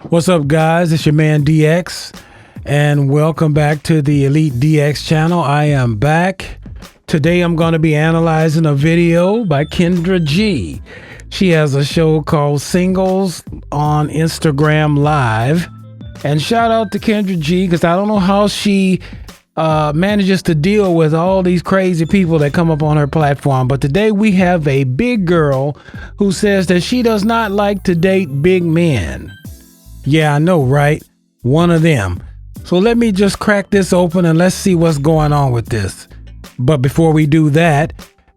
What's up, guys? It's your man DX, and welcome back to the Elite DX channel. I am back. Today I'm going to be analyzing a video by Kendra G. She has a show called Singles on Instagram Live. And shout out to Kendra G, because I don't know how she manages to deal with all these crazy people that come up on her platform. But today we have a big girl who says that she does not like to date big men. Yeah, I know, right? One of them. So let me just crack this open and let's see what's going on with this. But before we do that,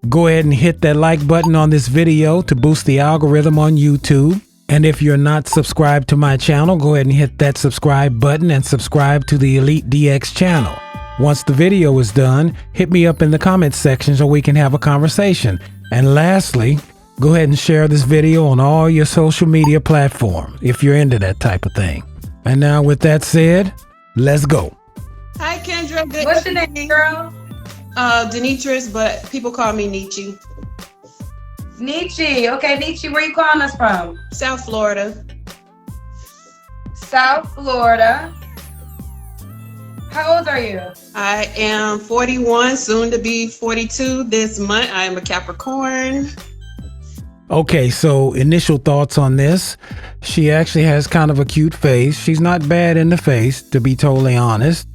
go ahead and hit that like button on this video to boost the algorithm on YouTube. And if you're not subscribed to my channel, go ahead and hit that subscribe button and subscribe to the Elite DX channel. Once the video is done, hit me up in the comments section so we can have a conversation. And lastly, go ahead and share this video on all your social media platforms if you're into that type of thing. And now with that said, let's go. Hi, Kendra. Good What's your name, girl? Denitris, but people call me Nietzsche. Nietzsche. Okay, Nietzsche, where you calling us from? South Florida. South Florida. How old are you? I am 41, soon to be 42 this month. I am a Capricorn. Okay, so initial thoughts on this. She actually has kind of a cute face. She's not bad in the face, to be totally honest.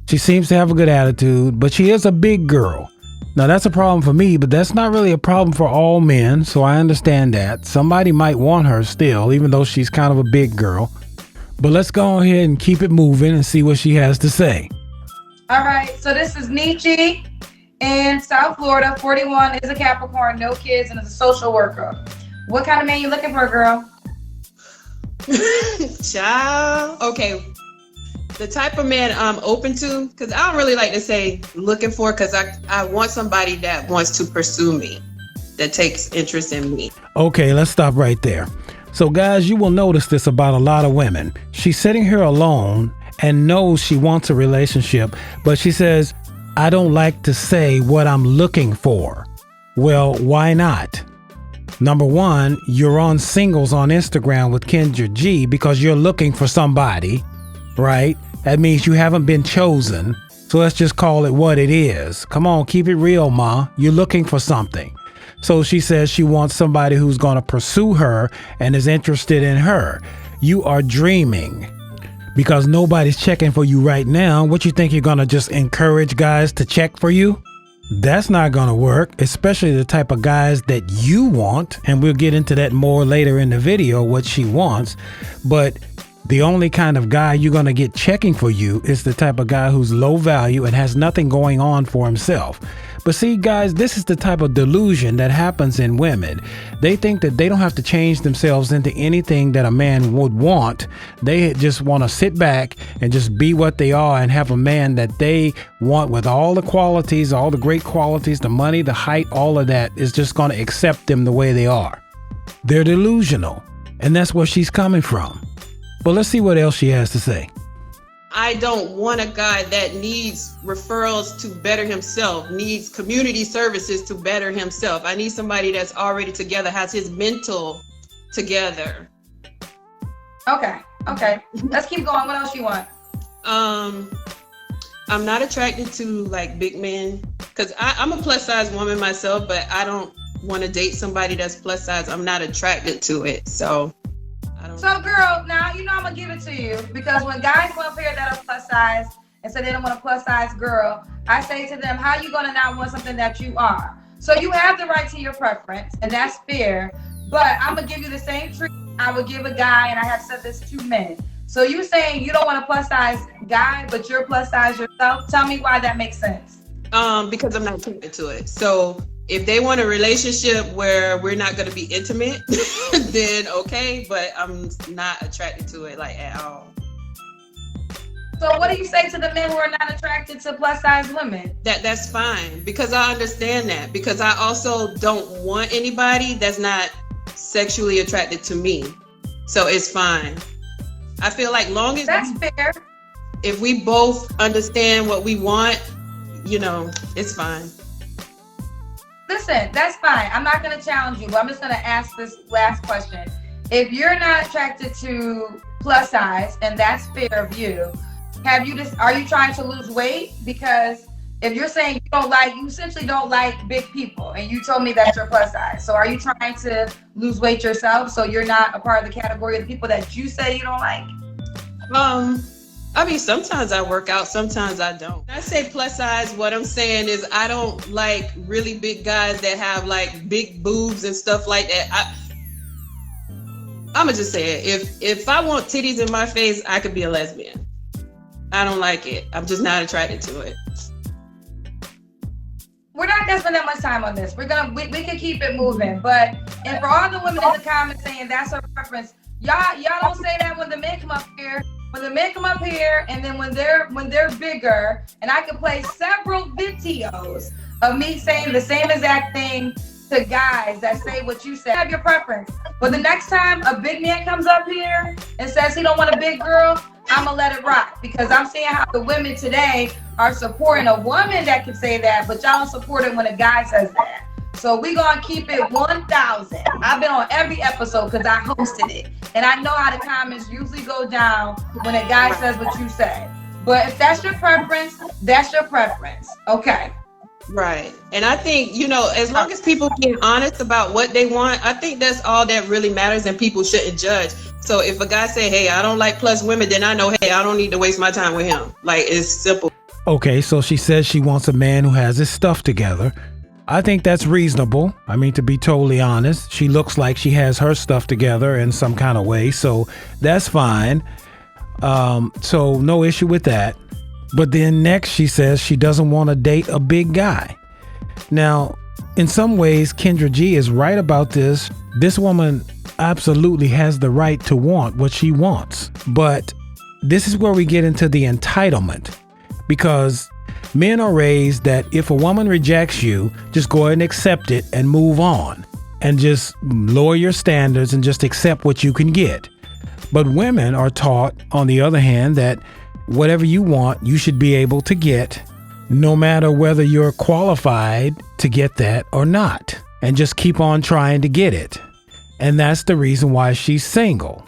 She seems to have a good attitude, but she is a big girl. Now that's a problem for me, but that's not really a problem for all men, so I understand that. Somebody might want her still, even though she's kind of a big girl. But let's go ahead and keep it moving and see what she has to say. All right, so this is Nietzsche in South Florida, 41, is a Capricorn, no kids, and is a social worker. What kind of man you looking for, girl? Child. Okay. The type of man I'm open to, because I don't really like to say looking for, because I want somebody that wants to pursue me, that takes interest in me. Okay, let's stop right there. So guys, you will notice this about a lot of women. She's sitting here alone and knows she wants a relationship, but she says, I don't like to say what I'm looking for. Well, why not? Number one, you're on Singles on Instagram with Kendra G because you're looking for somebody, right? That means you haven't been chosen. So let's just call it what it is. Come on, keep it real, ma. You're looking for something. So she says she wants somebody who's going to pursue her and is interested in her. You are dreaming because nobody's checking for you right now. What you think, you're going to just encourage guys to check for you? That's not going to work, especially the type of guys that you want. And we'll get into that more later in the video, what she wants. But the only kind of guy you're going to get checking for you is the type of guy who's low value and has nothing going on for himself. But see, guys, this is the type of delusion that happens in women. They think that they don't have to change themselves into anything that a man would want. They just want to sit back and just be what they are and have a man that they want with all the qualities, all the great qualities, the money, the height, all of that is just going to accept them the way they are. They're delusional, and that's where she's coming from. But let's see what else she has to say. I don't want a guy that needs referrals to better himself, needs community services to better himself. I need somebody that's already together, has his mental together. Okay. Let's keep going. What else you want? I'm not attracted to like big men, because I'm a plus size woman myself, but I don't want to date somebody that's plus size. I'm not attracted to it. So girl, now you know I'm gonna give it to you, because when guys come up here that are plus size and say they don't want a plus size girl, I say to them, how you gonna not want something that you are? So you have the right to your preference, and that's fair, but I'm gonna give you the same treatment I would give a guy, and I have said this to men. So you saying you don't want a plus size guy, but you're plus size yourself? Tell me why that makes sense. Because I'm not attracted to it. So if they want a relationship where we're not going to be intimate, then okay, but I'm not attracted to it like at all. So what do you say to the men who are not attracted to plus size women? That's fine, because I understand that, because I also don't want anybody that's not sexually attracted to me. So it's fine. I feel like long as that's fair. If we both understand what we want, it's fine. Listen, that's fine. I'm not going to challenge you, but I'm just going to ask this last question. if you're not attracted to plus size, and that's fair of you, are you trying to lose weight? Because if you're saying you essentially don't like big people, and you told me that you're plus size, so are you trying to lose weight yourself so you're not a part of the category of the people that you say you don't like? I mean, sometimes I work out, sometimes I don't. When I say plus size, what I'm saying is I don't like really big guys that have like big boobs and stuff like that. I'ma just say it. If I want titties in my face, I could be a lesbian. I don't like it. I'm just not attracted to it. We're not gonna spend that much time on this. We can keep it moving. And for all the women in the comments saying that's her preference, y'all don't say that when the men come up here. When the men come up here, and then when they're bigger, and I can play several videos of me saying the same exact thing to guys that say what you said. Have your preference. But the next time a big man comes up here and says he don't want a big girl, I'm gonna let it rock, because I'm seeing how the women today are supporting a woman that can say that, but y'all don't support it when a guy says that. So we gonna keep it 1,000. I've been on every episode because I hosted it, and I know how the comments usually go down when a guy says what you say. But if that's your preference, that's your preference. Okay. Right. And I think, as long as people get honest about what they want, I think that's all that really matters, and people shouldn't judge. So if a guy say, hey, I don't like plus women, then I know, hey, I don't need to waste my time with him. Like, it's simple. Okay, so she says she wants a man who has his stuff together. I think that's reasonable. I mean, to be totally honest, she looks like she has her stuff together in some kind of way, so that's fine. So no issue with that. But then next she says she doesn't want to date a big guy. Now, in some ways, Kendra G is right about this. This woman absolutely has the right to want what she wants. But this is where we get into the entitlement, because men are raised that if a woman rejects you, just go ahead and accept it and move on, and just lower your standards and just accept what you can get. But women are taught, on the other hand, that whatever you want, you should be able to get, no matter whether you're qualified to get that or not, and just keep on trying to get it. And that's the reason why she's single.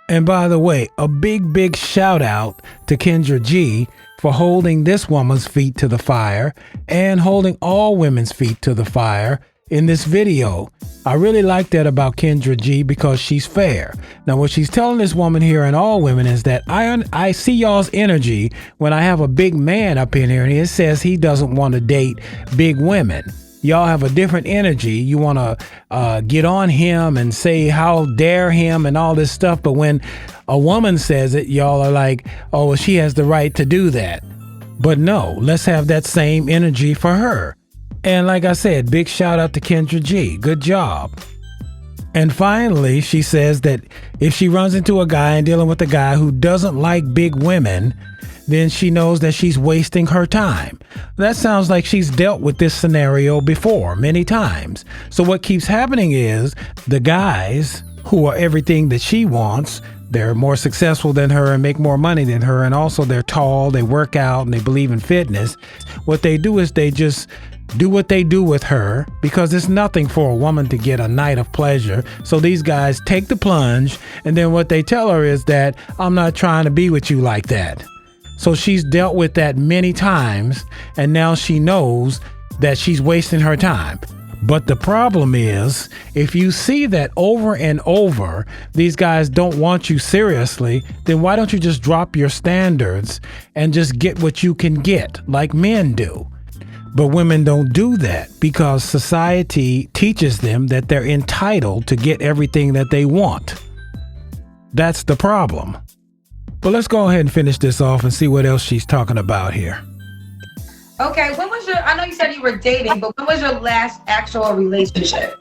And by the way, a big shout out to Kendra G for holding this woman's feet to the fire and holding all women's feet to the fire in this video. I really like that about Kendra G, because she's fair. Now, what she's telling this woman here and all women is that I see y'all's energy when I have a big man up in here and he says he doesn't want to date big women. Y'all have a different energy. You want to get on him and say how dare him and all this stuff. But when a woman says it, y'all are like, oh, well, she has the right to do that. But no, let's have that same energy for her. And like I said, big shout out to Kendra G. Good job. And finally, she says that if she runs into a guy and dealing with a guy who doesn't like big women, then she knows that she's wasting her time. That sounds like she's dealt with this scenario before many times. So what keeps happening is the guys who are everything that she wants, they're more successful than her and make more money than her. And also they're tall, they work out, and they believe in fitness. What they do is they just do what they do with her, because it's nothing for a woman to get a night of pleasure. So these guys take the plunge, and then what they tell her is that I'm not trying to be with you like that. So she's dealt with that many times, and now she knows that she's wasting her time. But the problem is, if you see that over and over, these guys don't want you seriously, then why don't you just drop your standards and just get what you can get, like men do? But women don't do that because society teaches them that they're entitled to get everything that they want. That's the problem. But let's go ahead and finish this off and see what else she's talking about here. Okay, I know you said you were dating, but when was your last actual relationship?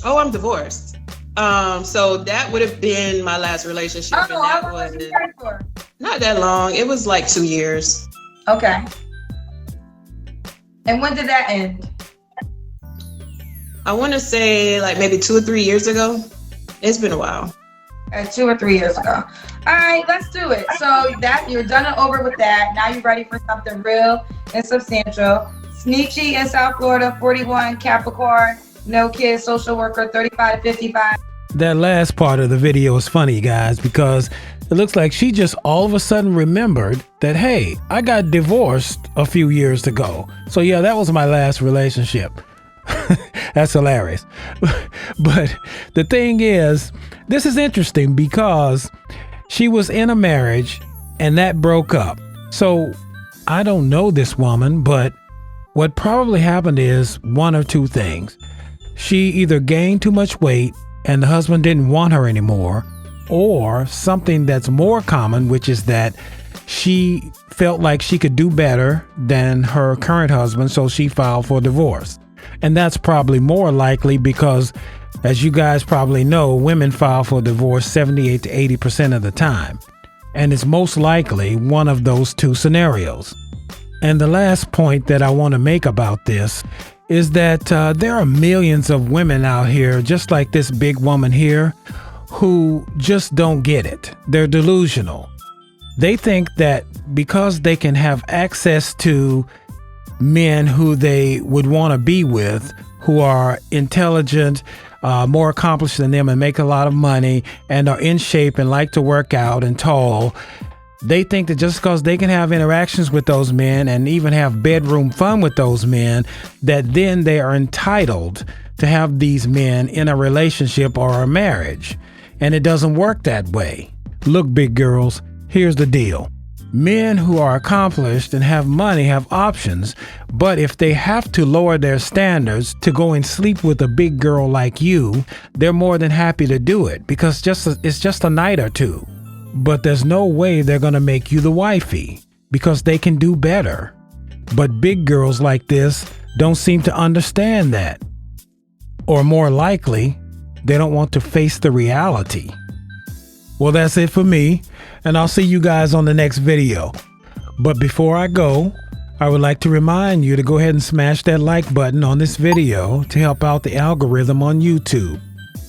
Oh, I'm divorced. So that would have been my last relationship. Oh, and that how long was you married for? Not that long. It was like 2 years. Okay. And when did that end? I want to say like maybe 2 or 3 years ago. It's been a while. 2 or 3 years ago. All right, let's do it. So that you're done and over with that. Now you're ready for something real and substantial. Sneechy in South Florida, 41, Capricorn. no kids, social worker, 35 to 55. That last part of the video is funny, guys, because it looks like she just all of a sudden remembered that, hey, I got divorced a few years ago. So yeah, that was my last relationship. That's hilarious. But the thing is, this is interesting because she was in a marriage and that broke up. So I don't know this woman, but what probably happened is one or two things. She either gained too much weight and the husband didn't want her anymore, or something that's more common, which is that she felt like she could do better than her current husband, so she filed for divorce. And that's probably more likely because, as you guys probably know, women file for divorce 78 to 80% of the time. And it's most likely one of those two scenarios. And the last point that I want to make about this is that there are millions of women out here, just like this big woman here, who just don't get it. They're delusional. They think that because they can have access to men who they would want to be with, who are intelligent, more accomplished than them and make a lot of money and are in shape and like to work out and tall, they think that just because they can have interactions with those men and even have bedroom fun with those men, that then they are entitled to have these men in a relationship or a marriage. And it doesn't work that way. Look, big girls, here's the deal. Men who are accomplished and have money have options, but if they have to lower their standards to go and sleep with a big girl like you, they're more than happy to do it because it's just a night or two. But there's no way they're going to make you the wifey because they can do better. But big girls like this don't seem to understand that. Or more likely, they don't want to face the reality. Well, that's it for me, and I'll see you guys on the next video. But before I go, I would like to remind you to go ahead and smash that like button on this video to help out the algorithm on YouTube.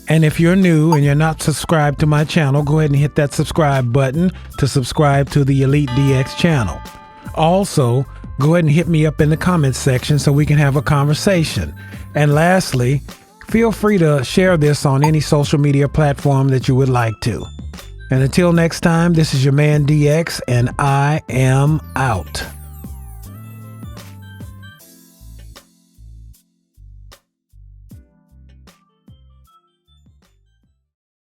And if you're new and you're not subscribed to my channel, go ahead and hit that subscribe button to subscribe to the Elite DX channel. Also, go ahead and hit me up in the comments section so we can have a conversation. And lastly, feel free to share this on any social media platform that you would like to. And until next time, this is your man DX, and I am out.